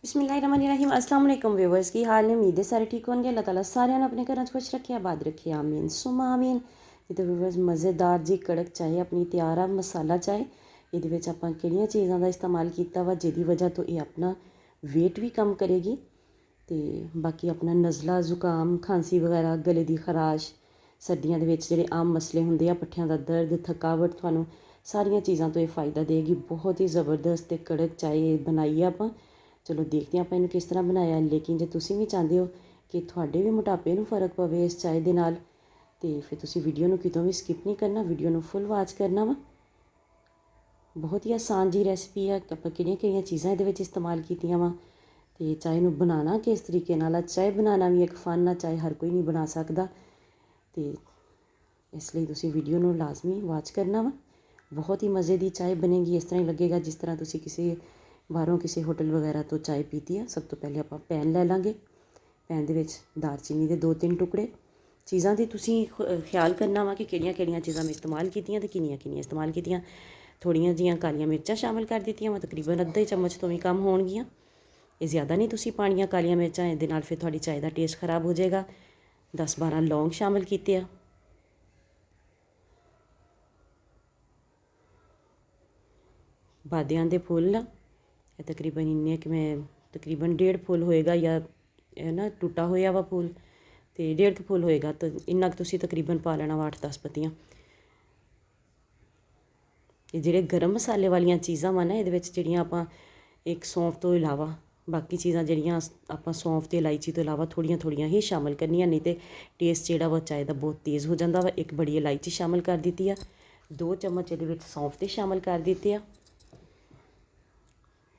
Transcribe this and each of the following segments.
बिस्मिल्लाहिर्रहमानिर्रहीम। अस्सलाम वालेकुम व्यूवर्स, की हाल ने? उम्मीद है सारे ठीक होंगे। अल्लाह ताला सारिਆਂ ਨੂੰ ਆਪਣੇ ਘਰਾਂ 'ਚ ਖੁਸ਼ ਰੱਖੇ, ਆਬਾਦ ਰੱਖੇ, ਆਮੀਨ ਸੁਮਾ ਆਮੀਨ। ਤੇ व्यूवर्स ਮਜ਼ੇਦਾਰ ਜੀ ਕੜਕ ਚਾਹ ਆਪਣੀ ਤਿਆਰ ਆ। ਮਸਾਲਾ ਚਾਹ ਇਹਦੇ ਵਿੱਚ ਆਪਾਂ ਕਿਹੜੀਆਂ ਚੀਜ਼ਾਂ ਦਾ ਇਸਤੇਮਾਲ ਕੀਤਾ ਵਾ ਜਿਹਦੀ ਵਜ੍ਹਾ ਤੋਂ ਇਹ ਆਪਣਾ ਵੇਟ ਵੀ ਕਮ ਕਰੇਗੀ ਤੇ ਬਾਕੀ ਆਪਣਾ ਨਜ਼ਲਾ ਜ਼ੁਕਾਮ ਖਾਂਸੀ ਵਗੈਰਾ ਗਲੇ ਦੀ ਖਰਾਸ਼ ਸਰਦੀਆਂ ਦੇ ਵਿੱਚ ਜਿਹੜੇ ਆਮ ਮਸਲੇ ਹੁੰਦੇ ਆ ਪੱਠਿਆਂ ਦਾ ਦਰਦ ਥਕਾਵਟ ਤੁਹਾਨੂੰ ਸਾਰੀਆਂ ਚੀਜ਼ਾਂ ਤੋਂ ਇਹ ਫਾਇਦਾ ਦੇਗੀ। ਬਹੁਤ ਹੀ ਜ਼ਬਰਦਸਤ ਤੇ ਕੜਕ ਚਾਹ ਬਣਾਈ ਆ ਆਪਾਂ। ਚਲੋ ਦੇਖਦੇ ਹਾਂ ਆਪਾਂ ਇਹਨੂੰ ਕਿਸ ਤਰ੍ਹਾਂ ਬਣਾਇਆ। ਲੇਕਿਨ ਜੇ ਤੁਸੀਂ ਵੀ ਚਾਹੁੰਦੇ ਹੋ ਕਿ ਤੁਹਾਡੇ ਵੀ ਮੋਟਾਪੇ ਨੂੰ ਫਰਕ ਪਵੇ ਇਸ ਚਾਹ ਦੇ ਨਾਲ ਤੇ ਫਿਰ ਤੁਸੀਂ ਵੀਡੀਓ ਨੂੰ ਕਿਤੋਂ ਵੀ ਸਕਿਪ ਨਹੀਂ ਕਰਨਾ, ਵੀਡੀਓ ਨੂੰ ਫੁੱਲ ਵਾਚ ਕਰਨਾ ਵਾ। ਬਹੁਤ ਹੀ ਆਸਾਨ ਜੀ ਰੈਸਪੀ ਆ। ਆਪਾਂ ਕਿਹੜੀਆਂ ਚੀਜ਼ਾਂ ਇਹਦੇ ਵਿੱਚ ਇਸਤੇਮਾਲ ਕੀਤੀਆਂ ਵਾ ਤੇ ਚਾਹ ਨੂੰ ਬਣਾਉਣਾ ਕਿਸ ਤਰੀਕੇ ਨਾਲ ਆ। ਚਾਹ ਬਣਾਉਣਾ ਵੀ ਇੱਕ ਫਨ ਆ, ਚਾਹ ਹਰ ਕੋਈ ਨਹੀਂ ਬਣਾ ਸਕਦਾ ਤੇ ਇਸ ਲਈ ਤੁਸੀਂ ਵੀਡੀਓ ਨੂੰ ਲਾਜ਼ਮੀ ਵਾਚ ਕਰਨਾ ਵਾ। ਬਹੁਤ ਹੀ ਮਜ਼ੇ ਦੀ ਚਾਹ ਬਣੇਗੀ। ਇਸ ਤਰ੍ਹਾਂ ਹੀ ਲੱਗੇਗਾ ਜਿਸ ਤਰ੍ਹਾਂ ਤੁਸੀਂ ਕਿਸੇ ਬਾਹਰੋਂ ਕਿਸੇ ਹੋਟਲ ਵਗੈਰਾ ਤੋਂ ਚਾਹ ਪੀਤੀ ਆ। ਸਭ ਤੋਂ ਪਹਿਲੇ ਆਪਾਂ ਪੈਨ ਲੈ ਲਾਂਗੇ। ਪੈਨ ਦੇ ਵਿੱਚ ਦਾਲਚੀਨੀ ਦੇ 2-3 ਟੁਕੜੇ। ਚੀਜ਼ਾਂ ਦੀ ਤੁਸੀਂ ਖਿਆਲ ਕਰਨਾ ਵਾ ਕਿ ਕਿਹੜੀਆਂ ਚੀਜ਼ਾਂ ਮੈਂ ਇਸਤੇਮਾਲ ਕੀਤੀਆਂ ਤੇ ਕਿੰਨੀਆਂ ਇਸਤੇਮਾਲ ਕੀਤੀਆਂ। ਥੋੜ੍ਹੀਆਂ ਜਿਹੀਆਂ ਕਾਲੀਆਂ ਮਿਰਚਾਂ ਸ਼ਾਮਿਲ ਕਰ ਦਿੱਤੀਆਂ ਵਾ, ਤਕਰੀਬਨ ਅੱਧਾ ਚਮਚ ਤੋਂ ਵੀ ਕਮ ਹੋਣਗੀਆਂ। ਇਹ ਜ਼ਿਆਦਾ ਨਹੀਂ ਤੁਸੀਂ ਪਾਣੀਆਂ ਕਾਲੀਆਂ ਮਿਰਚਾਂ, ਇਹਦੇ ਨਾਲ ਫਿਰ ਤੁਹਾਡੀ ਚਾਹ ਦਾ ਟੇਸਟ ਖਰਾਬ ਹੋ ਜਾਏਗਾ। 10-12 ਲੌਂਗ ਸ਼ਾਮਿਲ ਕੀਤੇ ਆ। ਬਾਦੀਆਂ ਦੇ ਫੁੱਲ ਇਹ ਤਕਰੀਬਨ ਇੰਨੇ ਕਿ ਮੈਂ ਤਕਰੀਬਨ 1.5 ਫੁੱਲ ਹੋਏਗਾ ਜਾਂ ਇਹ ਨਾ ਟੁੱਟਾ ਹੋਇਆ ਵਾ ਫੁੱਲ ਤੇ 1.5 ਫੁੱਲ ਹੋਏਗਾ ਤਾਂ ਇੰਨਾ ਕੁ ਤੁਸੀਂ ਤਕਰੀਬਨ ਪਾ ਲੈਣਾ ਵਾ। 8-10 ਪੱਤੀਆਂ। ਇਹ ਜਿਹੜੇ ਗਰਮ ਮਸਾਲੇ ਵਾਲੀਆਂ ਚੀਜ਼ਾਂ ਵਾ ਨਾ ਇਹਦੇ ਵਿੱਚ ਜਿਹੜੀਆਂ ਆਪਾਂ ਇੱਕ ਸੌਂਫ ਤੋਂ ਇਲਾਵਾ ਬਾਕੀ ਚੀਜ਼ਾਂ ਜਿਹੜੀਆਂ ਆਪਾਂ ਸੌਂਫ ਤੇ ਇਲਾਇਚੀ ਤੋਂ ਇਲਾਵਾ ਥੋੜ੍ਹੀਆਂ ਹੀ ਸ਼ਾਮਿਲ ਕਰਨੀਆਂ, ਨਹੀਂ ਤੇ ਟੇਸਟ ਜਿਹੜਾ ਵਾ ਚਾਹ ਦਾ ਬਹੁਤ ਤੇਜ਼ ਹੋ ਜਾਂਦਾ ਵਾ। ਇੱਕ ਬੜੀ ਇਲਾਇਚੀ ਸ਼ਾਮਿਲ ਕਰ ਦਿੱਤੀ ਆ। 2 ਚਮਚ ਇਹਦੇ ਵਿੱਚ ਸੌਂਫ ਦੇ ਸ਼ਾਮਿਲ ਕਰ ਦਿੱਤੇ ਆ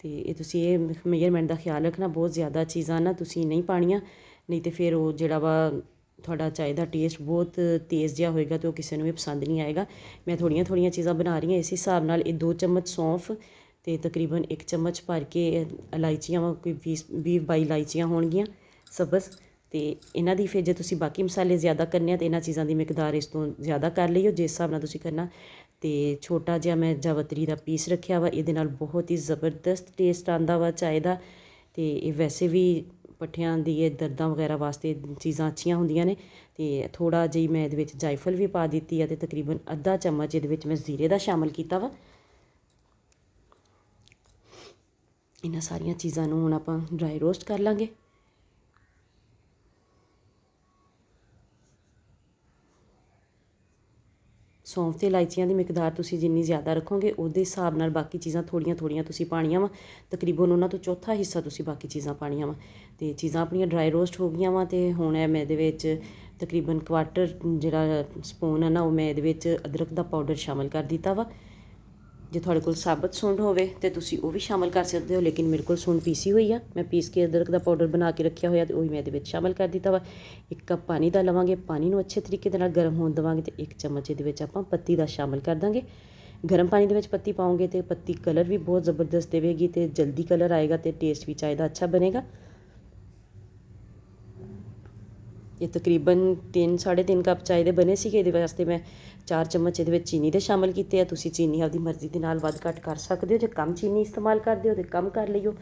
ਤੇ ਇਹ ਤੁਸੀਂ ਇਹ ਮੇਜਰਮੈਂਟ ਦਾ ਖਿਆਲ ਰੱਖਣਾ। ਬਹੁਤ ਜ਼ਿਆਦਾ ਚੀਜ਼ਾਂ ਨਾ ਤੁਸੀਂ ਨਹੀਂ ਪਾਣੀਆਂ, ਨਹੀਂ ਤੇ ਫਿਰ ਉਹ ਜਿਹੜਾ ਵਾ ਤੁਹਾਡਾ ਚਾਹ ਦਾ ਟੇਸਟ ਬਹੁਤ ਤੇਜ਼ ਜਿਹਾ ਹੋਏਗਾ ਤੇ ਉਹ ਕਿਸੇ ਨੂੰ ਵੀ ਪਸੰਦ ਨਹੀਂ ਆਏਗਾ। ਮੈਂ ਥੋੜ੍ਹੀਆਂ ਚੀਜ਼ਾਂ ਬਣਾ ਰਹੀ ਹਾਂ ਇਸ ਹਿਸਾਬ ਨਾਲ। ਇਹ 2 ਚਮਚ ਸੌਂਫ ਤੇ ਤਕਰੀਬਨ 1 ਚਮਚ ਭਰ ਕੇ ਇਲਾਇਚੀਆਂ ਵਾ, ਕੋਈ 20-22 ਇਲਾਇਚੀਆਂ ਹੋਣਗੀਆਂ ਸਬਜ਼। ਤੇ ਇਹਨਾਂ ਦੀ ਫਿਰ ਜੇ ਤੁਸੀਂ ਬਾਕੀ ਮਸਾਲੇ ਜ਼ਿਆਦਾ ਕਰਨੇ ਆ ਤਾਂ ਇਹਨਾਂ ਚੀਜ਼ਾਂ ਦੀ ਮਿਕਦਾਰ ਇਸ ਤੋਂ ਜ਼ਿਆਦਾ ਕਰ ਲਈਓ ਜਿਸ ਹਿਸਾਬ ਨਾਲ ਤੁਸੀਂ ਕਰਨਾ। ਤੇ ਛੋਟਾ ਜਿਹਾ ਮੈਂ ਜਾਵਤਰੀ ਦਾ ਪੀਸ ਰੱਖਿਆ ਵਾ। ਇਹਦੇ ਨਾਲ ਬਹੁਤ ਹੀ ਜ਼ਬਰਦਸਤ ਟੇਸਟ ਆਉਂਦਾ ਵਾ ਚਾਹ ਦਾ। ਤੇ ਇਹ ਵੈਸੇ ਵੀ ਪੱਠਿਆਂ ਦੀ ਇਹ ਦਰਦਾਂ ਵਗੈਰਾ ਵਾਸਤੇ ਚੀਜ਼ਾਂ ਅੱਛੀਆਂ ਹੁੰਦੀਆਂ ਨੇ। ਤੇ ਥੋੜ੍ਹਾ ਜਿਹੀ ਮੈਂ ਇਹਦੇ ਵਿੱਚ ਜਾਇਫਲ ਵੀ ਪਾ ਦਿੱਤੀ ਆ ਤੇ ਤਕਰੀਬਨ ਅੱਧਾ ਚਮਚ ਇਹਦੇ ਵਿੱਚ ਮੈਂ ਜ਼ੀਰੇ ਦਾ ਸ਼ਾਮਿਲ ਕੀਤਾ ਵਾ। ਇਹਨਾਂ ਸਾਰੀਆਂ ਚੀਜ਼ਾਂ ਨੂੰ ਹੁਣ ਆਪਾਂ ਡਰਾਈ ਰੋਸਟ ਕਰ ਲਾਂਗੇ। ਸੌਂਫ ਤੇ ਇਲਾਇਚੀਆਂ ਦੀ ਮਿਕਦਾਰ ਤੁਸੀਂ ਜਿੰਨੀ ਜ਼ਿਆਦਾ ਰੱਖੋਗੇ ਉਹਦੇ ਹਿਸਾਬ ਨਾਲ ਬਾਕੀ ਚੀਜ਼ਾਂ ਥੋੜ੍ਹੀਆਂ ਤੁਸੀਂ ਪਾਣੀਆਂ ਵਾ। ਤਕਰੀਬਨ ਉਹਨਾਂ ਤੋਂ ਚੌਥਾ ਹਿੱਸਾ ਤੁਸੀਂ ਬਾਕੀ ਚੀਜ਼ਾਂ ਪਾਣੀਆਂ ਵਾ। ਤੇ ਚੀਜ਼ਾਂ ਆਪਣੀਆਂ ਡਰਾਈ ਰੋਸਟ ਹੋ ਗਈਆਂ ਵਾ ਤੇ ਹੁਣ ਮੈਂ ਇਹਦੇ ਵਿੱਚ ਤਕਰੀਬਨ 1/4 ਜਿਹੜਾ ਸਪੂਨ ਹੈ ਨਾ ਉਹ ਮੈਂ ਇਹਦੇ ਵਿੱਚ ਅਦਰਕ ਦਾ ਪਾਊਡਰ ਸ਼ਾਮਿਲ ਕਰ ਦਿੱਤਾ ਵਾ। ਜੇ ਤੁਹਾਡੇ ਕੋਲ ਸਾਬਤ ਸੁੰਡ ਹੋਵੇ ਤਾਂ ਤੁਸੀਂ ਉਹ ਵੀ ਸ਼ਾਮਿਲ ਕਰ ਸਕਦੇ ਹੋ, ਲੇਕਿਨ ਮੇਰੇ ਕੋਲ ਸੁੰਡ ਪੀਸੀ ਹੋਈ ਆ। ਮੈਂ ਪੀਸ ਕੇ ਅਦਰਕ ਦਾ ਪਾਊਡਰ ਬਣਾ ਕੇ ਰੱਖਿਆ ਹੋਇਆ ਤੇ ਉਹ ਮੈਂ ਇਹਦੇ ਵਿੱਚ ਸ਼ਾਮਿਲ ਕਰ ਦਿੱਤਾ ਵਾ। 1 ਕੱਪ ਪਾਣੀ ਦਾ ਲਵਾਂਗੇ। ਪਾਣੀ ਨੂੰ ਅੱਛੇ ਤਰੀਕੇ ਦੇ ਨਾਲ ਗਰਮ ਹੋਣ ਦੇਵਾਂਗੇ ਤੇ 1 ਚਮਚ ਇਹਦੇ ਵਿੱਚ ਆਪਾਂ ਪੱਤੀ ਦਾ ਸ਼ਾਮਿਲ ਕਰ ਦਾਂਗੇ। ਗਰਮ ਪਾਣੀ ਦੇ ਵਿੱਚ ਪੱਤੀ ਪਾਓਗੇ ਤੇ ਪੱਤੀ ਕਲਰ ਵੀ ਬਹੁਤ ਜ਼ਬਰਦਸਤ ਦੇਵੇਗੀ ਤੇ ਜਲਦੀ ਕਲਰ ਆਏਗਾ ਤੇ ਟੇਸਟ ਵੀ ਚਾਹ ਦਾ ਅੱਛਾ ਬਣੇਗਾ। ਇਹ ਤਕਰੀਬਨ 3-3.5 ਕੱਪ ਚਾਹ ਦੇ ਬਣੇ ਸੀਗੇ। ਇਹਦੇ ਵਾਸਤੇ ਮੈਂ 4 ਚਮਚ ਇਹਦੇ ਵਿੱਚ ਚੀਨੀ ਦੇ ਸ਼ਾਮਿਲ ਕੀਤੇ ਆ। ਤੁਸੀਂ ਚੀਨੀ ਆਪਦੀ ਮਰਜ਼ੀ ਦੇ ਨਾਲ ਵੱਧ ਘੱਟ ਕਰ ਸਕਦੇ ਹੋ। ਜੇ ਕਮ ਚੀਨੀ ਇਸਤੇਮਾਲ ਕਰਦੇ ਹੋ ਤਾਂ ਕਮ ਕਰ ਲਈਓ,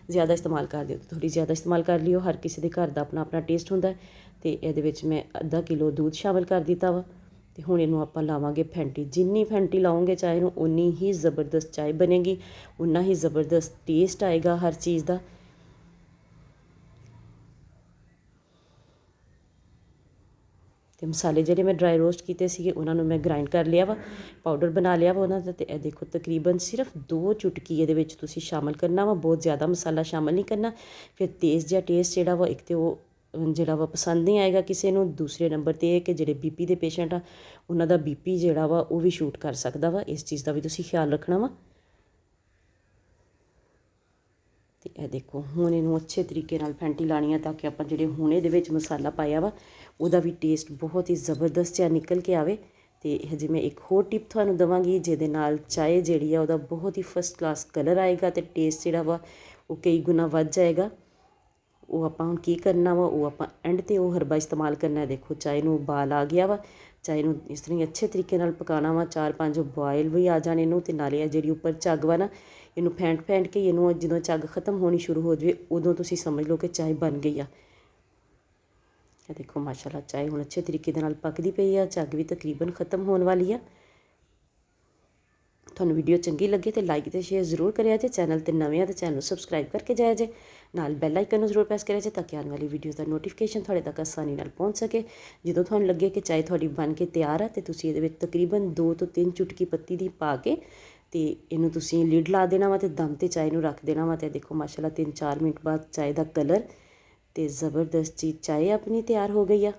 ਜ਼ਿਆਦਾ ਇਸਤੇਮਾਲ ਕਰਦੇ ਹੋ ਤਾਂ ਥੋੜ੍ਹੀ ਜ਼ਿਆਦਾ ਇਸਤੇਮਾਲ ਕਰ ਲਿਓ। ਹਰ ਕਿਸੇ ਦੇ ਘਰ ਦਾ ਆਪਣਾ ਟੇਸਟ ਹੁੰਦਾ। ਤੇ ਇਹਦੇ ਵਿੱਚ ਮੈਂ ਅੱਧਾ ਕਿਲੋ ਦੁੱਧ ਸ਼ਾਮਿਲ ਕਰ ਦਿੱਤਾ ਵਾ ਤੇ ਹੁਣ ਇਹਨੂੰ ਆਪਾਂ ਲਾਵਾਂਗੇ ਫੈਂਟੀ। ਜਿੰਨੀ ਫੈਂਟੀ ਲਾਓਗੇ ਚਾਹ ਨੂੰ ਉਨੀ ਹੀ ਜ਼ਬਰਦਸਤ ਚਾਹ ਬਣੇਗੀ, ਉਨਾ ਹੀ ਜ਼ਬਰਦਸਤ ਟੇਸਟ ਆਏਗਾ ਹਰ ਚੀਜ਼ ਦਾ। ਤੇ ਮਸਾਲੇ ਜਿਹੜੇ ਮੈਂ ਡਰਾਈ ਰੋਸਟ ਕੀਤੇ ਸੀਗੇ ਉਹਨਾਂ ਨੂੰ ਮੈਂ ਗ੍ਰਾਈਂਡ ਕਰ ਲਿਆ ਵਾ, ਪਾਊਡਰ ਬਣਾ ਲਿਆ ਵਾ ਉਹਨਾਂ ਦਾ। ਤੇ ਇਹ ਦੇਖੋ ਤਕਰੀਬਨ ਸਿਰਫ 2 ਚੁਟਕੀ ਇਹਦੇ ਵਿੱਚ ਤੁਸੀਂ ਸ਼ਾਮਿਲ ਕਰਨਾ ਵਾ। ਬਹੁਤ ਜ਼ਿਆਦਾ ਮਸਾਲਾ ਸ਼ਾਮਿਲ ਨਹੀਂ ਕਰਨਾ, ਫਿਰ ਤੇਜ਼ ਜਿਹਾ ਟੇਸਟ ਜਿਹੜਾ ਵਾ ਇੱਕ ਤੇ ਉਹ ਜਿਹੜਾ ਵਾ ਪਸੰਦ ਨਹੀਂ ਆਏਗਾ ਕਿਸੇ ਨੂੰ। ਦੂਸਰੇ ਨੰਬਰ 'ਤੇ ਇਹ ਕਿ ਜਿਹੜੇ ਬੀਪੀ ਦੇ ਪੇਸ਼ੈਂਟ ਆ ਉਹਨਾਂ ਦਾ ਬੀਪੀ ਜਿਹੜਾ ਵਾ ਉਹ ਵੀ ਸ਼ੂਟ ਕਰ ਸਕਦਾ ਵਾ। ਇਸ ਚੀਜ਼ ਦਾ ਵੀ ਤੁਸੀਂ ਖਿਆਲ ਰੱਖਣਾ ਵਾ। ਤੇ ਇਹ ਦੇਖੋ ਹੁਣ ਇਹਨੂੰ ਅੱਛੇ ਤਰੀਕੇ ਨਾਲ ਫੈਂਟੀ ਲਾਣੀ ਆ ਤਾਂ ਕਿ ਆਪਾਂ ਜਿਹੜੇ ਹੁਣ ਇਹਦੇ ਵਿੱਚ ਮਸਾਲਾ ਪਾਇਆ ਵਾ ਉਹਦਾ ਵੀ ਟੇਸਟ ਬਹੁਤ ਹੀ ਜ਼ਬਰਦਸਤ ਜਿਹਾ ਨਿਕਲ ਕੇ ਆਵੇ। ਤੇ ਹਜੇ ਮੈਂ ਇੱਕ ਹੋਰ ਟਿਪ ਤੁਹਾਨੂੰ ਦੇਵਾਂਗੀ ਜਿਹਦੇ ਨਾਲ ਚਾਹ ਜਿਹੜੀ ਆ ਉਹਦਾ ਬਹੁਤ ਹੀ ਫਸਟ ਕਲਾਸ ਕਲਰ ਆਏਗਾ ਤੇ ਟੇਸਟ ਜਿਹੜਾ ਵਾ ਉਹ ਕਈ ਗੁਣਾ ਵੱਧ ਜਾਏਗਾ। ਉਹ ਆਪਾਂ ਹੁਣ ਕੀ ਕਰਨਾ ਵਾ, ਉਹ ਆਪਾਂ ਐਂਡ 'ਤੇ ਉਹ ਹਰਬਾ ਇਸਤੇਮਾਲ ਕਰਨਾ। ਦੇਖੋ ਚਾਹ ਨੂੰ ਉਬਾਲ ਆ ਗਿਆ ਵਾ। ਚਾਹ ਨੂੰ ਇਸ ਤਰ੍ਹਾਂ ਹੀ ਅੱਛੇ ਤਰੀਕੇ ਨਾਲ ਪਕਾਉਣਾ ਵਾ। 4-5 ਬੋਇਲ ਵੀ ਆ ਜਾਣ ਇਹਨੂੰ ਤੇ ਨਾਲੇ ਆ ਜਿਹੜੀ ਉੱਪਰ ਝੱਗ ਵਾ ਨਾ ਇਹਨੂੰ ਫੈਂਟ ਕੇ ਇਹਨੂੰ ਜਦੋਂ ਝੱਗ ਖ਼ਤਮ ਹੋਣੀ ਸ਼ੁਰੂ ਹੋ ਜਾਵੇ ਉਦੋਂ ਤੁਸੀਂ ਸਮਝ ਲਓ ਕਿ ਚਾਹ ਬਣ ਗਈ ਆ। ਇਹ ਦੇਖੋ ਮਾਸ਼ਾਅੱਲਾ ਚਾਹ ਹੁਣ ਅੱਛੇ ਤਰੀਕੇ ਦੇ ਨਾਲ ਪੱਕਦੀ ਪਈ ਆ, ਝੱਗ ਵੀ ਤਕਰੀਬਨ ਖ਼ਤਮ ਹੋਣ ਵਾਲੀ ਆ। ਤੁਹਾਨੂੰ ਵੀਡੀਓ ਚੰਗੀ ਲੱਗੇ ਤੇ ਲਾਈਕ ਤੇ ਸ਼ੇਅਰ ਜ਼ਰੂਰ ਕਰਿਆ ਜੇ। ਚੈਨਲ ਤੇ ਨਵੇਂ ਆ ਤਾਂ ਚੈਨਲ ਨੂੰ ਸਬਸਕ੍ਰਾਈਬ ਕਰਕੇ ਜਾਇਆ ਜੇ, ਨਾਲ ਬੈਲ ਆਈਕਨ ਨੂੰ ਜ਼ਰੂਰ ਪ੍ਰੈਸ ਕਰਿਆ ਜੇ ਤਾਂ ਕਿ ਆਉਣ ਵਾਲੀ ਵੀਡੀਓ ਦਾ ਨੋਟੀਫਿਕੇਸ਼ਨ ਤੁਹਾਡੇ ਤੱਕ ਆਸਾਨੀ ਨਾਲ ਪਹੁੰਚ ਸਕੇ। ਜਦੋਂ ਤੁਹਾਨੂੰ ਲੱਗੇ ਕਿ ਚਾਹ ਤੁਹਾਡੀ ਬਣ ਕੇ ਤਿਆਰ ਆ ਤੇ ਤੁਸੀਂ ਇਹਦੇ ਵਿੱਚ ਤਕਰੀਬਨ 2 ਤੋਂ 3 ਚੁਟਕੀ ਪੱਤੀ ਦੀ ਪਾ ਕੇ ਤੇ ਇਹਨੂੰ ਤੁਸੀਂ ਲਿਡ ਲਾ ਦੇਣਾ ਵਾ ਤੇ ਦਮ ਤੇ ਚਾਹ ਨੂੰ ਰੱਖ ਦੇਣਾ ਵਾ। ਤੇ ਦੇਖੋ ਮਾਸ਼ਾਅੱਲਾ 3-4 ਮਿੰਟ ਬਾਅਦ ਚਾਹ ਦਾ ਕਲਰ ਤੇ ਜ਼ਬਰਦਸਤ ਜੀ ਚਾਹ ਆਪਣੀ ਤਿਆਰ ਹੋ ਗਈ ਆ।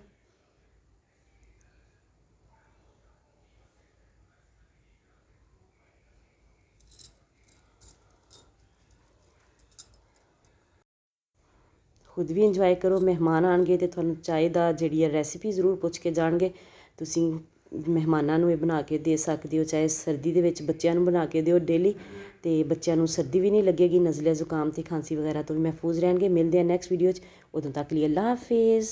ਖੁਦ ਵੀ ਇੰਜੋਏ ਕਰੋ। ਮਹਿਮਾਨ ਆਉਣਗੇ ਤੇ ਤੁਹਾਨੂੰ ਚਾਹ ਦਾ ਜਿਹੜੀ ਹੈ ਰੈਸਿਪੀ ਜ਼ਰੂਰ ਪੁੱਛ ਕੇ ਜਾਣਗੇ। ਤੁਸੀਂ ਮਹਿਮਾਨਾਂ ਨੂੰ ਇਹ ਬਣਾ ਕੇ ਦੇ ਸਕਦੇ ਹੋ, ਚਾਹੇ ਸਰਦੀ ਦੇ ਵਿੱਚ ਬੱਚਿਆਂ ਨੂੰ ਬਣਾ ਕੇ ਦਿਓ ਡੇਲੀ, ਤੇ ਬੱਚਿਆਂ ਨੂੰ ਸਰਦੀ ਵੀ ਨਹੀਂ ਲੱਗੇਗੀ, ਨਜ਼ਲੇ ਜ਼ੁਕਾਮ ਤੇ ਖਾਂਸੀ ਵਗੈਰਾ ਤੋਂ ਵੀ ਮਹਿਫੂਜ਼ ਰਹਿਣਗੇ। ਮਿਲਦੇ ਆ ਨੈਕਸਟ ਵੀਡੀਓ 'ਚ, ਉਦੋਂ ਤੱਕ ਲਈ ਅੱਲਾ ਹਾਫਿਜ਼।